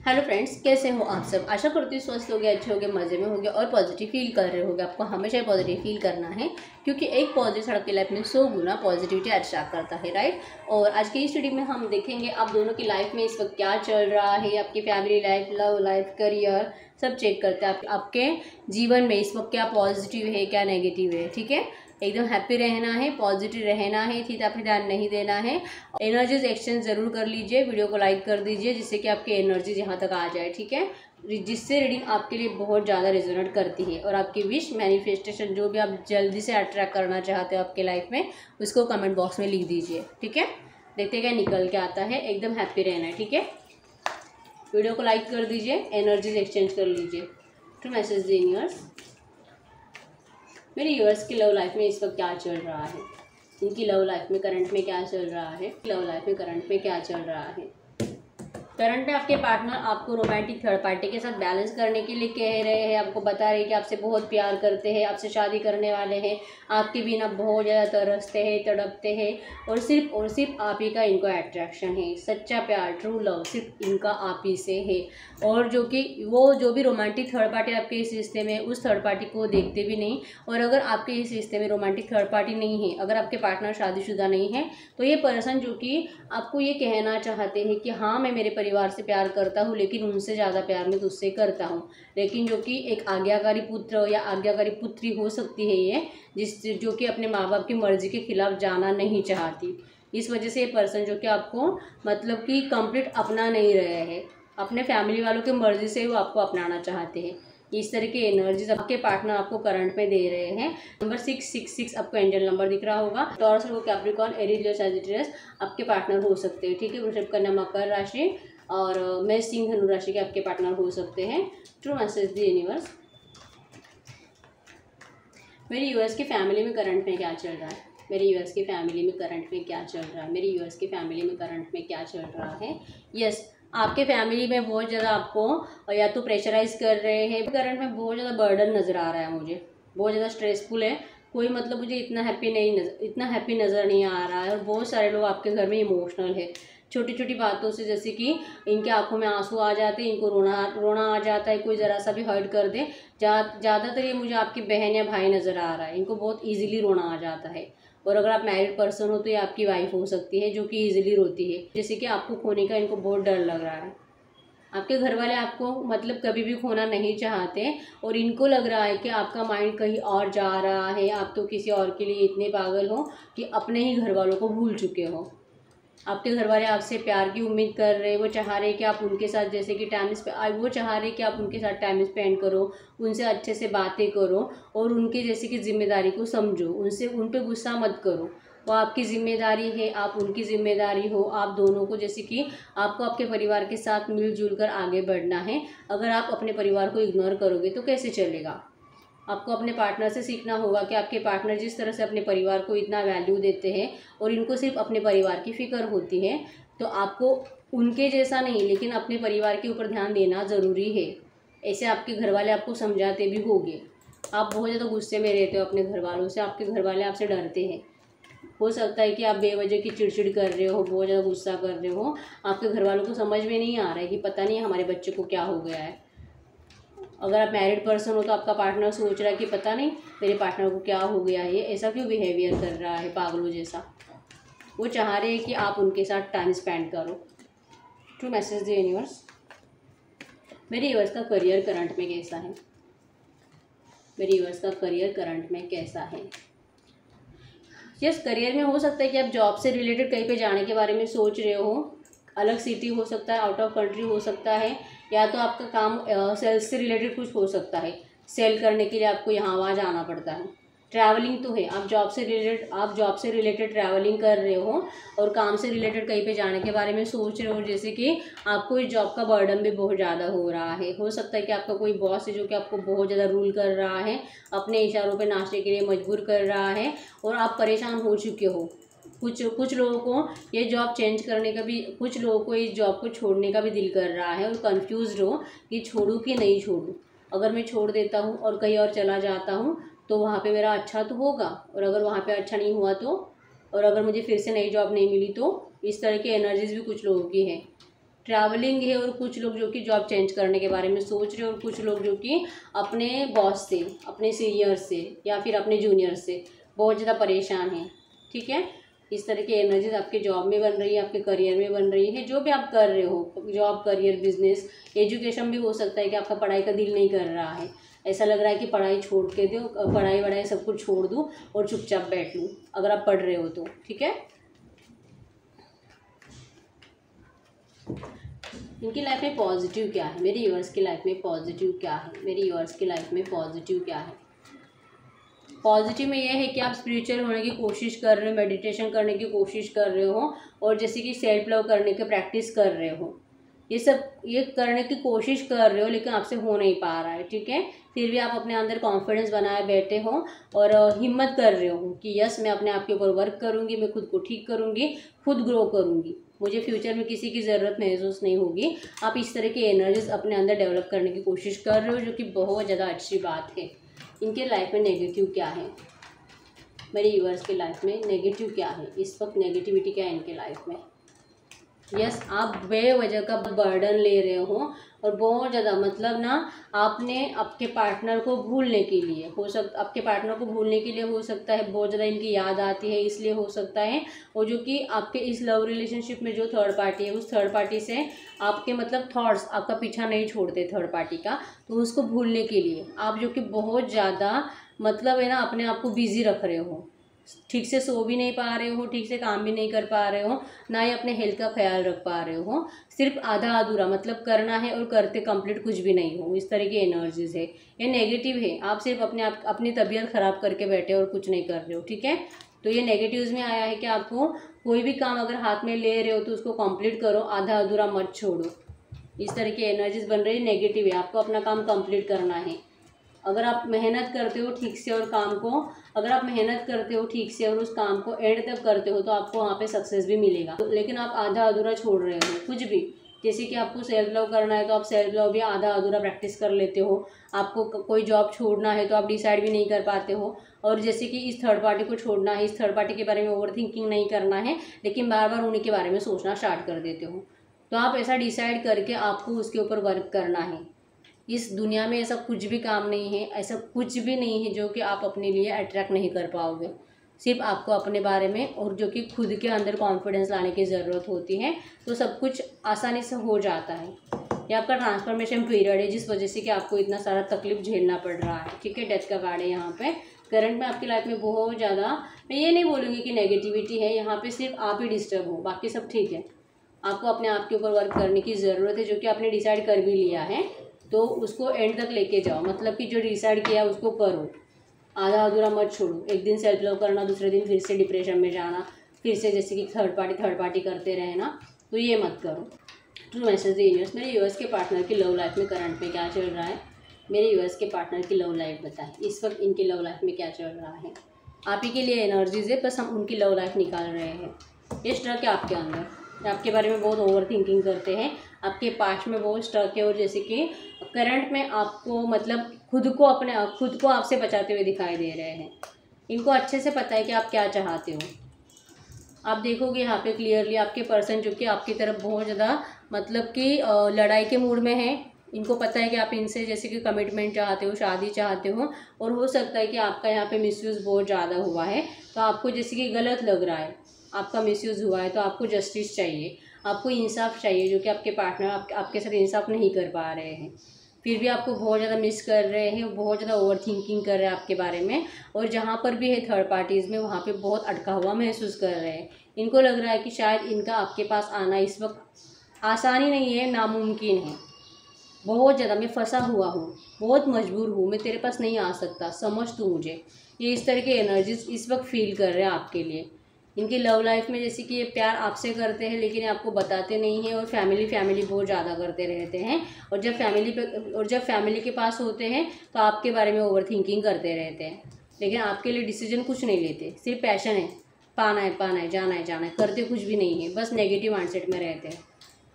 Hello friends, कैसे हो आप सब। आशा करती हूँ स्वस्थ होगे, अच्छे होगे, मज़े में होगे और पॉजिटिव फील कर रहे होगे। आपको हमेशा पॉजिटिव फील करना है क्योंकि एक पॉजिटिव आपकी लाइफ में 100 गुना पॉजिटिविटी अट्रैक्ट करता है, राइट। और आज की इस स्टडी में हम देखेंगे आप दोनों की लाइफ में इस वक्त क्या चल रहा है। आपकी family life, love life, career सब चेक करते हैं। आपके जीवन में इस वक्त क्या पॉजिटिव है, क्या नेगेटिव है, ठीक है। एकदम हैप्पी रहना है, पॉजिटिव रहना है, चीज़ पे ध्यान नहीं देना है। एनर्जीज एक्सचेंज ज़रूर कर लीजिए, वीडियो को लाइक कर दीजिए जिससे कि आपकी एनर्जीज यहाँ तक आ जाए, ठीक है। जिससे रीडिंग आपके लिए बहुत ज़्यादा रेजोनेट करती है और आपकी विश मैनिफेस्टेशन जो भी आप जल्दी से अट्रैक्ट करना चाहते हो आपके लाइफ में, उसको कमेंट बॉक्स में लिख दीजिए, ठीक है। देखते क्या निकल के आता है। एकदम हैप्पी रहना है, ठीक है। वीडियो को लाइक कर दीजिए, एनर्जीज एक्सचेंज कर लीजिए। टू मैसेज द यूनिवर्स, मेरे यूनिवर्स की लव लाइफ में इस वक्त क्या चल रहा है, इनकी लव लाइफ में करंट में क्या चल रहा है, लव लाइफ में करंट में क्या चल रहा है। करंट में आपके पार्टनर आपको रोमांटिक थर्ड पार्टी के साथ बैलेंस करने के लिए कह रहे हैं, आपको बता रहे हैं कि आपसे बहुत प्यार करते हैं, आपसे शादी करने वाले हैं, आपके बिना बहुत ज़्यादा तरसते हैं, तड़पते हैं और सिर्फ आप ही का इनको अट्रैक्शन है। सच्चा प्यार, ट्रू लव सिर्फ इनका आप ही से है। और जो कि वो जो भी रोमांटिक थर्ड पार्टी आपके इस रिश्ते में, उस थर्ड पार्टी को देखते भी नहीं। और अगर आपके इस रिश्ते में रोमांटिक थर्ड पार्टी नहीं है, अगर आपके पार्टनर शादीशुदा नहीं है, तो ये पर्सन जो कि आपको ये कहना चाहते हैं कि हाँ मैं मेरे परिवार से प्यार करता हूँ, लेकिन उनसे ज़्यादा प्यार मैं तुझसे करता हूँ। लेकिन जो कि एक आज्ञाकारी पुत्र या आज्ञाकारी पुत्री हो सकती है ये, जो कि अपने माँ बाप की मर्जी के खिलाफ जाना नहीं चाहती। इस वजह से ये पर्सन जो कि आपको मतलब कि कंप्लीट अपना नहीं रहे हैं, अपने फैमिली वालों की मर्जी से वो आपको अपनाना चाहते हैं। इस तरह की एनर्जीज आपके पार्टनर आपको करंट में दे रहे हैं। नंबर 666 आपको एंजल नंबर दिख रहा होगा। टॉरस, कैप्रिकॉर्न, एरीज, लियो, सैजिटेरियस आपके पार्टनर हो सकते हैं, ठीक है। वृषभ, कन्या, मकर राशि और मेष, सिंह, धनु राशि के आपके पार्टनर हो सकते हैं। ट्रू मैसेज द यूनिवर्स, मेरी यूएस की फैमिली में करंट में क्या चल रहा है, मेरी यूएस की फैमिली में करंट में क्या चल रहा है, मेरी यूएस की फैमिली में करंट में क्या चल रहा है। यस, आपके फैमिली में बहुत ज़्यादा आपको या तो प्रेशराइज कर रहे हैं, करंट में बहुत ज़्यादा बर्डन नज़र आ रहा है मुझे, बहुत ज़्यादा स्ट्रेसफुल है। कोई मतलब मुझे इतना हैप्पी नज़र नहीं आ रहा है। और बहुत सारे लोग आपके घर में इमोशनल है, छोटी छोटी बातों से, जैसे कि इनके आंखों में आंसू आ जाते हैं, इनको रोना आ जाता है, कोई ज़रा सा भी हर्ट कर दे। ज़्यादातर ये मुझे आपकी बहन या भाई नज़र आ रहा है, इनको बहुत ईजिली रोना आ जाता है। और अगर आप मैरिड पर्सन हो तो ये आपकी वाइफ हो सकती है जो कि ईजिली रोती है, जैसे कि आपको खोने का इनको बहुत डर लग रहा है। आपके घर वाले आपको मतलब कभी भी खोना नहीं चाहते और इनको लग रहा है कि आपका माइंड कहीं और जा रहा है, आप तो किसी और के लिए इतने पागल हो कि अपने ही घर वालों को भूल चुके हो। आपके घर वाले आपसे प्यार की उम्मीद कर रहे हैं, वो चाह रहे हैं कि आप उनके साथ जैसे कि वो चाह रहे हैं कि आप उनके साथ टाइम स्पेंड करो, उनसे अच्छे से बातें करो और उनके जैसे कि जिम्मेदारी को समझो, उन पे गुस्सा मत करो। वो आपकी जिम्मेदारी है, आप उनकी जिम्मेदारी हो। आप दोनों को जैसे कि आपको आपके परिवार के साथ मिलजुल कर आगे बढ़ना है। अगर आप अपने परिवार को इग्नोर करोगे तो कैसे चलेगा। आपको अपने पार्टनर से सीखना होगा कि आपके पार्टनर जिस तरह से अपने परिवार को इतना वैल्यू देते हैं और इनको सिर्फ अपने परिवार की फ़िक्र होती है, तो आपको उनके जैसा नहीं लेकिन अपने परिवार के ऊपर ध्यान देना ज़रूरी है। ऐसे आपके घर वाले आपको समझाते भी होंगे। आप बहुत ज़्यादा गुस्से में रहते हो अपने घर वालों से, आपके घर वाले आपसे डरते हैं। हो सकता है कि आप बेवजह की चिड़चिड़ कर रहे हो, बहुत ज़्यादा गुस्सा कर रहे हो, आपके घर वालों को समझ में नहीं आ रहा है कि पता नहीं हमारे बच्चे को क्या हो गया है। अगर आप मैरिड पर्सन हो तो आपका पार्टनर सोच रहा है कि पता नहीं मेरे पार्टनर को क्या हो गया है, ये ऐसा क्यों बिहेवियर कर रहा है पागलों जैसा। वो चाह रहे हैं कि आप उनके साथ टाइम स्पेंड करो। ट्रू मैसेज द यूनिवर्स, मेरे यूनिवर्स का करियर करंट में कैसा है, मेरे यूनिवर्स का करियर करंट में कैसा है। यस, करियर में हो सकता है कि आप जॉब से रिलेटेड कहीं पे जाने के बारे में सोच रहे हो। अलग सिटी हो सकता है, आउट ऑफ कंट्री हो सकता है, या तो आपका काम सेल्स से रिलेटेड कुछ हो सकता है। सेल करने के लिए आपको यहाँ वहाँ जाना पड़ता है। ट्रैवलिंग तो है, आप जॉब से रिलेटेड ट्रैवलिंग कर रहे हो और काम से रिलेटेड कहीं पे जाने के बारे में सोच रहे हो, जैसे कि आपको इस जॉब का बर्डन भी बहुत ज़्यादा हो रहा है। हो सकता है कि आपका कोई बॉस है जो कि आपको बहुत ज़्यादा रूल कर रहा है, अपने इशारों पे नाचने के लिए मजबूर कर रहा है और आप परेशान हो चुके हो। कुछ लोगों को ये जॉब चेंज करने का भी, कुछ लोगों को इस जॉब को छोड़ने का भी दिल कर रहा है और कंफ्यूज हो कि छोड़ूं कि नहीं छोड़ूं। अगर मैं छोड़ देता हूँ और कहीं और चला जाता हूँ तो वहाँ पे मेरा अच्छा तो होगा, और अगर वहाँ पे अच्छा नहीं हुआ तो, और अगर मुझे फिर से नई जॉब नहीं मिली तो, इस तरह की एनर्जीज भी कुछ लोगों की है। ट्रैवलिंग है, और कुछ लोग जो कि जॉब चेंज करने के बारे में सोच रहे हैं, और कुछ लोग जो कि अपने बॉस से, अपने सीनियर से या फिर अपने जूनियर से बहुत ज़्यादा परेशान हैं। ठीक है, इस तरह की एनर्जीज आपके जॉब में बन रही है, आपके करियर में बन रही है। जो भी आप कर रहे हो, जॉब, करियर, बिजनेस, एजुकेशन भी हो सकता है कि आपका पढ़ाई का दिल नहीं कर रहा है, ऐसा लग रहा है कि पढ़ाई छोड़ के दो, पढ़ाई वढ़ाई सब कुछ छोड़ दूँ और चुपचाप बैठ लूँ, अगर आप पढ़ रहे हो तो। ठीक है, इनकी लाइफ में पॉजिटिव क्या है, मेरे यूवर्स की लाइफ में पॉजिटिव क्या है, मेरे यूवर्स की लाइफ में पॉजिटिव क्या है। पॉजिटिव में यह है कि आप स्पिरिचुअल होने की कोशिश कर रहे हो, मेडिटेशन करने की कोशिश कर रहे हो, और जैसे कि सेल्फ लव करने की प्रैक्टिस कर रहे हो। ये करने की कोशिश कर रहे हो, लेकिन आपसे हो नहीं पा रहा है। ठीक है, फिर भी आप अपने अंदर कॉन्फिडेंस बनाए बैठे हो और हिम्मत कर रहे हो कि यस, मैं अपने आप के ऊपर वर्क करूँगी, मैं खुद को ठीक करूँगी, खुद ग्रो करूँगी, मुझे फ्यूचर में किसी की ज़रूरत महसूस नहीं होगी। आप इस तरह की एनर्जीज अपने अंदर डेवलप करने की कोशिश कर रहे हो, जो कि बहुत ज़्यादा अच्छी बात है। इनके लाइफ में नेगेटिव क्या है, मेरे यूवर्स की लाइफ में नेगेटिव क्या है, इस वक्त नेगेटिविटी क्या है इनके लाइफ में। यस, आप बेवजह का बर्डन ले रहे हो, और बहुत ज़्यादा मतलब ना, आपने आपके पार्टनर को भूलने के लिए आपके पार्टनर को भूलने के लिए हो सकता है बहुत ज़्यादा इनकी याद आती है, इसलिए हो सकता है। और जो कि आपके इस लव रिलेशनशिप में जो थर्ड पार्टी है, उस थर्ड पार्टी से आपके मतलब थॉट्स आपका पीछा नहीं छोड़ते थर्ड पार्टी का, तो उसको भूलने के लिए आप जो कि बहुत ज़्यादा मतलब है ना, अपने आप को बिज़ी रख रहे हो, ठीक से सो भी नहीं पा रहे हो, ठीक से काम भी नहीं कर पा रहे हो, ना ही अपने हेल्थ का ख्याल रख पा रहे हो, सिर्फ आधा अधूरा, मतलब करना है और करते कंप्लीट कुछ भी नहीं हो। इस तरह की एनर्जीज है, ये नेगेटिव है। आप सिर्फ अपनी तबीयत ख़राब करके बैठे और कुछ नहीं कर रहे हो। ठीक है, तो ये नेगेटिव्स में आया है कि आपको कोई भी काम अगर हाथ में ले रहे हो तो उसको कंप्लीट करो, आधा अधूरा मत छोड़ो। इस तरह की एनर्जीज बन रही है, नेगेटिव है। आपको अपना काम कंप्लीट करना है। अगर आप मेहनत करते हो ठीक से और काम को अगर आप मेहनत करते हो ठीक से और उस काम को एंड तक करते हो, तो आपको वहाँ पे सक्सेस भी मिलेगा। लेकिन आप आधा अधूरा छोड़ रहे हो कुछ भी। जैसे कि आपको सेल्फ लव करना है, तो आप सेल्फ लव भी आधा अधूरा प्रैक्टिस कर लेते हो। आपको कोई जॉब छोड़ना है तो आप डिसाइड भी नहीं कर पाते हो। और जैसे कि इस थर्ड पार्टी को छोड़ना है, इस थर्ड पार्टी के बारे में ओवर थिंकिंग नहीं करना है, लेकिन बार बार उन्हीं के बारे में सोचना स्टार्ट कर देते हो। तो आप ऐसा डिसाइड करके आपको उसके ऊपर वर्क करना है। इस दुनिया में ऐसा कुछ भी काम नहीं है, ऐसा कुछ भी नहीं है जो कि आप अपने लिए अट्रैक्ट नहीं कर पाओगे। सिर्फ आपको अपने बारे में और जो कि खुद के अंदर कॉन्फिडेंस लाने की ज़रूरत होती है, तो सब कुछ आसानी से हो जाता है। ये आपका ट्रांसफॉर्मेशन पीरियड है, जिस वजह से कि आपको इतना सारा तकलीफ झेलना पड़ रहा है। ठीक है, डेथ का कार्ड है यहाँ पे। करंट में आपकी लाइफ में बहुत ज़्यादा, मैं ये नहीं बोलूँगी कि नेगेटिविटी है, यहाँ पे सिर्फ आप ही डिस्टर्ब हो, बाकी सब ठीक है। आपको अपने आप के ऊपर वर्क करने की ज़रूरत है, जो कि आपने डिसाइड कर भी लिया है, तो उसको एंड तक लेके जाओ। मतलब कि जो डिसाइड किया उसको करो, आधा अधूरा मत छोड़ो। एक दिन सेल्फ लव करना, दूसरे दिन फिर से डिप्रेशन में जाना, फिर से जैसे कि थर्ड पार्टी करते रहे ना, तो ये मत करो। ट्रू मैसेज द यूनिवर्स, मेरे यूएस के पार्टनर की लव लाइफ में करंट में क्या चल रहा है, मेरे यूएस के पार्टनर की लव लाइफ बताएं, इस वक्त इनकी लव लाइफ में क्या चल रहा है। आप ही के लिए एनर्जीज है, बस हम उनकी लव लाइफ निकाल रहे हैं। ये स्ट्रक है आपके अंदर, आपके बारे में बहुत ओवर थिंकिंग करते हैं, आपके पास्ट में बहुत स्ट्रक है, और जैसे कि करंट में आपको मतलब खुद को आपसे बचाते हुए दिखाई दे रहे हैं। इनको अच्छे से पता है कि आप क्या चाहते हो। आप देखोगे यहाँ पे क्लियरली आपके पर्सन जो कि आपकी तरफ बहुत ज़्यादा मतलब कि लड़ाई के मूड में है। इनको पता है कि आप इनसे जैसे कि कमिटमेंट चाहते हो, शादी चाहते हो, और हो सकता है कि आपका यहाँ पे मिसयूज़ बहुत ज़्यादा हुआ है, तो आपको जैसे कि गलत लग रहा है, आपका मिसयूज़ हुआ है, तो आपको जस्टिस चाहिए, आपको इंसाफ चाहिए, जो कि आपके पार्टनर आपके साथ इंसाफ नहीं कर पा रहे हैं। फिर भी आपको बहुत ज़्यादा मिस कर रहे हैं, बहुत ज़्यादा ओवर थिंकिंग कर रहे हैं आपके बारे में, और जहाँ पर भी है थर्ड पार्टीज़ में वहाँ पे बहुत अटका हुआ महसूस कर रहे हैं। इनको लग रहा है कि शायद इनका आपके पास आना इस वक्त आसानी नहीं है, नामुमकिन है। बहुत ज़्यादा मैं फंसा हुआ हूँ, बहुत मजबूर हूँ, मैं तेरे पास नहीं आ सकता, समझ तू मुझे। ये इस तरह के एनर्जीज इस वक्त फील कर रहे हैं आपके लिए। इनकी लव लाइफ में जैसे कि ये प्यार आपसे करते हैं, लेकिन आपको बताते नहीं हैं, और फैमिली बहुत ज़्यादा करते रहते हैं, और जब फैमिली के पास होते हैं तो आपके बारे में ओवर थिंकिंग करते रहते हैं, लेकिन आपके लिए डिसीजन कुछ नहीं लेते। सिर्फ पैशन है, पाना है, जाना है, करते कुछ भी नहीं है, बस नेगेटिव माइंडसेट में रहते हैं।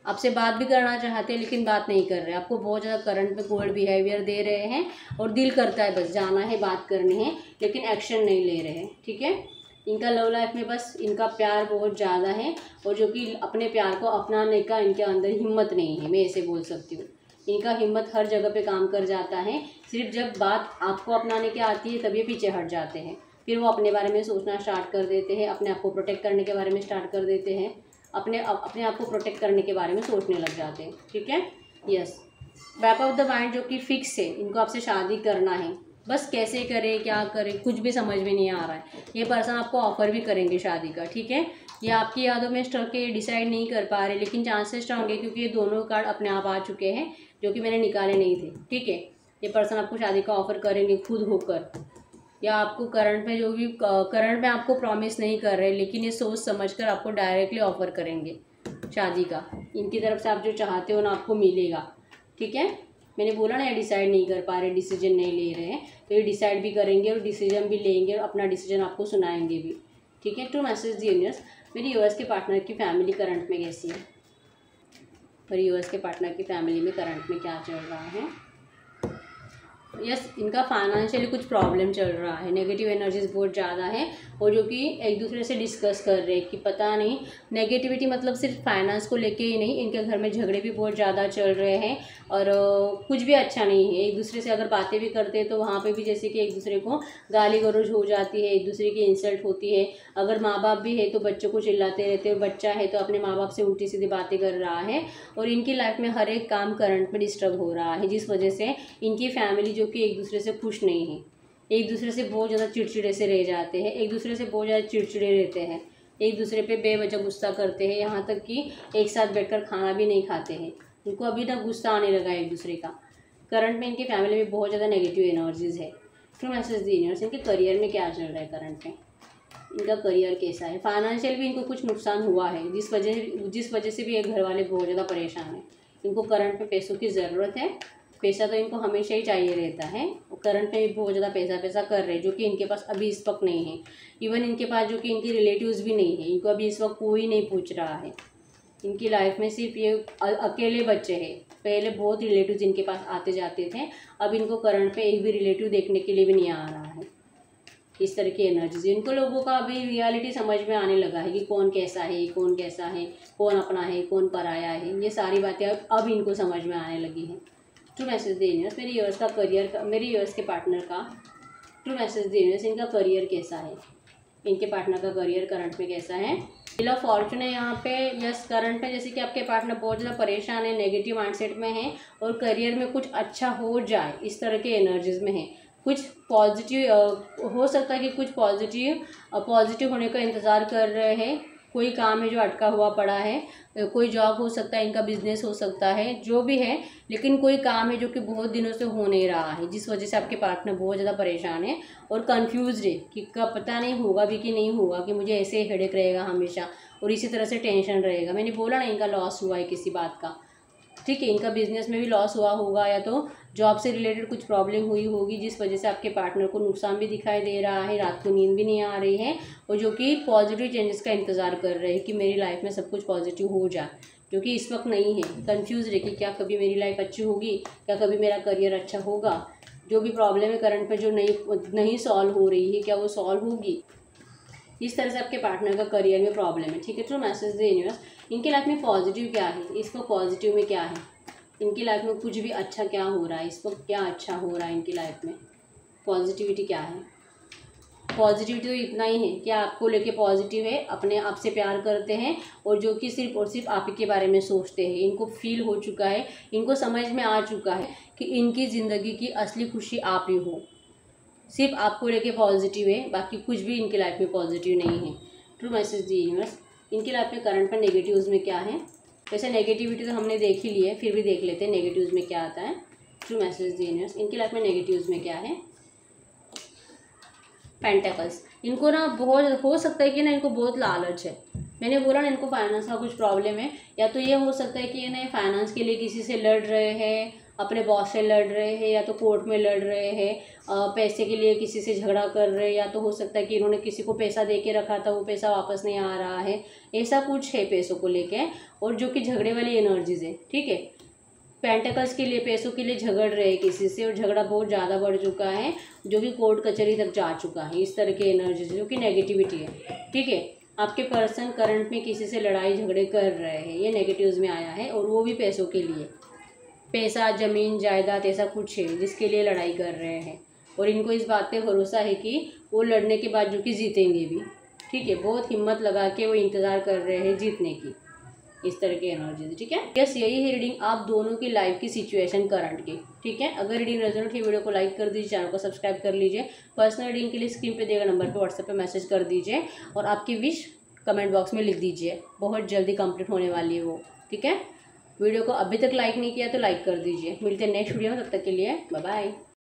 आपसे बात भी करना चाहते हैं, लेकिन बात नहीं कर रहे। आपको बहुत ज़्यादा करंट में कोल्ड बिहेवियर दे रहे हैं, और दिल करता है बस जाना है, बात करनी है, लेकिन एक्शन नहीं ले रहे हैं। ठीक है, इनका लव लाइफ में बस इनका प्यार बहुत ज़्यादा है, और जो कि अपने प्यार को अपनाने का इनके अंदर हिम्मत नहीं है, मैं ऐसे बोल सकती हूँ। इनका हिम्मत हर जगह पे काम कर जाता है, सिर्फ जब बात आपको अपनाने की आती है तब ये पीछे हट जाते हैं। फिर वो अपने बारे में सोचना स्टार्ट कर देते हैं, अपने आप को प्रोटेक्ट करने के बारे में स्टार्ट कर देते हैं, अपने आप को प्रोटेक्ट करने के बारे में सोचने लग जाते हैं। ठीक है, yes. Back of the mind जो कि फिक्स है, इनको आपसे शादी करना है, बस कैसे करें क्या करें कुछ भी समझ में नहीं आ रहा है। ये पर्सन आपको ऑफर भी करेंगे शादी का, ठीक है। ये आपकी यादों में स्टक है, डिसाइड नहीं कर पा रहे, लेकिन चांसेस स्ट्रांग है क्योंकि ये दोनों कार्ड अपने आप आ चुके हैं जो कि मैंने निकाले नहीं थे, ठीक है। ये पर्सन आपको शादी का ऑफर करेंगे खुद होकर, या आपको करंट में जो भी करंट में आपको प्रॉमिस नहीं कर रहे, लेकिन ये सोच समझ कर आपको डायरेक्टली ऑफर करेंगे शादी का। इनकी तरफ से आप जो चाहते हो ना आपको मिलेगा, ठीक है। मैंने बोला ना ये डिसाइड नहीं कर पा रहे, डिसीजन नहीं ले रहे हैं, तो ये डिसाइड भी करेंगे और डिसीजन भी लेंगे और अपना डिसीजन आपको सुनाएंगे भी, ठीक है। टू मैसेज द यूनिवर्स, मेरी यूएस के पार्टनर की फैमिली करंट में कैसी है, मेरी यूएस के पार्टनर की फैमिली में करंट में क्या चल रहा है। यस, इनका फाइनेंशियली कुछ प्रॉब्लम चल रहा है, नेगेटिव एनर्जीज बहुत ज़्यादा है, और जो कि एक दूसरे से डिस्कस कर रहे हैं कि पता नहीं, नेगेटिविटी मतलब सिर्फ फाइनेंस को लेके ही नहीं, इनके घर में झगड़े भी बहुत ज़्यादा चल रहे हैं, और कुछ भी अच्छा नहीं है। एक दूसरे से अगर बातें भी करते हैं तो वहाँ पे भी जैसे कि एक दूसरे को गाली गलौज हो जाती है, एक दूसरे की इंसल्ट होती है। अगर माँ बाप भी है तो बच्चों को चिल्लाते रहते हैं, बच्चा है तो अपने माँ बाप से उल्टी सीधी बातें कर रहा है, और इनकी लाइफ में हर एक काम करंट में डिस्टर्ब हो रहा है, जिस वजह से इनकी फैमिली जो कि एक दूसरे से खुश नहीं है, एक दूसरे से बहुत ज़्यादा चिड़चिड़े से रह जाते हैं, एक दूसरे से बहुत ज़्यादा चिड़चिड़े रहते हैं, एक दूसरे पे बेवजह गुस्सा करते हैं, यहाँ तक कि एक साथ बैठकर खाना भी नहीं खाते हैं। इनको अभी तक गुस्सा आने लगा है एक दूसरे का। करंट में इनकी फैमिली में बहुत ज़्यादा नेगेटिव एनर्जीज है। टू मैसेज द यूनिवर्स, इनके करियर में क्या चल रहा है करंट में, इनका करियर कैसा है। फाइनेंशियल भी इनको कुछ नुकसान हुआ है, जिस वजह से भी ये घर वाले बहुत ज़्यादा परेशान हैं। इनको करंट में पैसों की ज़रूरत है, पैसा तो इनको हमेशा ही चाहिए रहता है, और करंट में भी बहुत ज़्यादा पैसा कर रहे हैं, जो कि इनके पास अभी इस वक्त नहीं है। इवन इनके पास जो कि इनकी रिलेटिव्स भी नहीं है, इनको अभी इस वक्त कोई नहीं पूछ रहा है। इनकी लाइफ में सिर्फ ये अकेले बच्चे हैं। पहले बहुत रिलेटिव्स इनके पास आते जाते थे, अब इनको करंट पे एक भी रिलेटिव देखने के लिए भी नहीं आ रहा है। इस तरह की एनर्जीज, इनको लोगों का अभी रियलिटी समझ में आने लगा है कि कौन कैसा है, कौन कैसा है, कौन अपना है, कौन पराया है। ये सारी बातें अब इनको समझ में आने लगी हैं। टू मैसेज द यूनिवर्स, मेरी यूएस का करियर, मेरी यूएस के पार्टनर का टू मैसेज द यूनिवर्स, इनका करियर कैसा है, इनके पार्टनर का करियर करंट में कैसा है। व्हील ऑफ फॉर्चून है यहाँ पे। यस, करंट में जैसे कि आपके पार्टनर बहुत ज़्यादा परेशान है, नेगेटिव माइंडसेट में है, और करियर में कुछ अच्छा हो जाए इस तरह के एनर्जीज में है। कुछ पॉजिटिव हो सकता है कि कुछ पॉजिटिव होने का इंतज़ार कर रहे हैं। कोई काम है जो अटका हुआ पड़ा है, कोई जॉब हो सकता है, इनका बिजनेस हो सकता है, जो भी है, लेकिन कोई काम है जो कि बहुत दिनों से हो नहीं रहा है, जिस वजह से आपके पार्टनर बहुत ज़्यादा परेशान है और कंफ्यूज है कि कब पता नहीं होगा भी कि नहीं होगा, कि मुझे ऐसे हेडेक रहेगा हमेशा और इसी तरह से टेंशन रहेगा। मैंने बोला ना, इनका लॉस हुआ है किसी बात का, ठीक है। इनका बिजनेस में भी लॉस हुआ होगा, या तो जॉब से रिलेटेड कुछ प्रॉब्लम हुई होगी, जिस वजह से आपके पार्टनर को नुकसान भी दिखाई दे रहा है, रात को नींद भी नहीं आ रही है, और जो कि पॉजिटिव चेंजेस का इंतज़ार कर रहे हैं कि मेरी लाइफ में सब कुछ पॉजिटिव हो जाए, जो कि इस वक्त नहीं है। कंफ्यूज रहे कि क्या कभी मेरी लाइफ अच्छी होगी, क्या कभी मेरा करियर अच्छा होगा, जो भी प्रॉब्लम है करंट में जो नहीं सॉल्व हो रही है, क्या वो सॉल्व होगी। इस तरह से आपके पार्टनर का करियर में प्रॉब्लम है, ठीक है। तो मैसेज द यूनिवर्स, इनकी लाइफ में पॉजिटिव क्या है, इसको पॉजिटिव में क्या है, इनकी लाइफ में कुछ भी अच्छा क्या हो रहा है, इसको क्या अच्छा हो रहा है इनकी लाइफ में, पॉजिटिविटी क्या है। पॉजिटिविटी तो इतना ही है कि आपको लेके पॉजिटिव है, अपने आप से प्यार करते हैं, और जो कि सिर्फ और सिर्फ आप ही के बारे में सोचते हैं। इनको फील हो चुका है, इनको समझ में आ चुका है कि इनकी ज़िंदगी की असली खुशी आप ही हो, सिर्फ आपको लेके पॉजिटिव है, बाकी कुछ भी इनकी लाइफ में पॉजिटिव नहीं है। ट्रू मैसेज द यूनिवर्स, इनकी लाइफ में करंट पर नेगेटिव्स में क्या है। वैसे नेगेटिविटी तो हमने देख ही ली है, फिर भी देख लेते हैं नेगेटिव्स में क्या आता है। ट्रू मैसेज द यूनिवर्स, इनकी लाइफ में नेगेटिव्स में क्या है। पेंटेकल्स, इनको ना बहुत हो सकता है कि ना इनको बहुत लालच है। मैंने बोला ना, इनको फाइनेंस का कुछ प्रॉब्लम है, या तो ये हो सकता है कि ये ना फाइनेंस के लिए किसी से लड़ रहे हैं, अपने बॉस से लड़ रहे हैं, या तो कोर्ट में लड़ रहे हैं, पैसे के लिए किसी से झगड़ा कर रहे हैं, या तो हो सकता है कि इन्होंने किसी को पैसा दे के रखा था, वो पैसा वापस नहीं आ रहा है, ऐसा कुछ है पैसों को लेके, और जो कि झगड़े वाली एनर्जीज है, ठीक है। पेंटिकल्स के लिए, पैसों के लिए झगड़ रहे हैं किसी से और झगड़ा बहुत ज़्यादा बढ़ चुका है, जो कि कोर्ट कचहरी तक जा चुका है। इस तरह की एनर्जी जो कि नेगेटिविटी है, ठीक है। आपके पर्सन करंट में किसी से लड़ाई झगड़े कर रहे हैं, ये नेगेटिव्स में आया है, और वो भी पैसों के लिए। पैसा, ज़मीन, जायदाद ऐसा कुछ है जिसके लिए लड़ाई कर रहे हैं, और इनको इस बात पे भरोसा है कि वो लड़ने के बाद जो कि जीतेंगे भी, ठीक है। बहुत हिम्मत लगा के वो इंतज़ार कर रहे हैं जीतने की, इस तरह की एनर्जी, ठीक है। यस, यही है रीडिंग आप दोनों की लाइफ की सिचुएशन करंट की, ठीक है। अगर रीडिंग रेजोनेट की वीडियो को लाइक कर दीजिए, चैनल को सब्सक्राइब कर लीजिए। पर्सनल रीडिंग के लिए स्क्रीन पे दिए गए नंबर पे व्हाट्सएप पे मैसेज कर दीजिए, और आपकी विश कमेंट बॉक्स में लिख दीजिए। बहुत जल्दी कंप्लीट होने वाली है वो, ठीक है। वीडियो को अभी तक लाइक नहीं किया तो लाइक कर दीजिए। मिलते हैं नेक्स्ट वीडियो में, तब तक के लिए बाय बाय।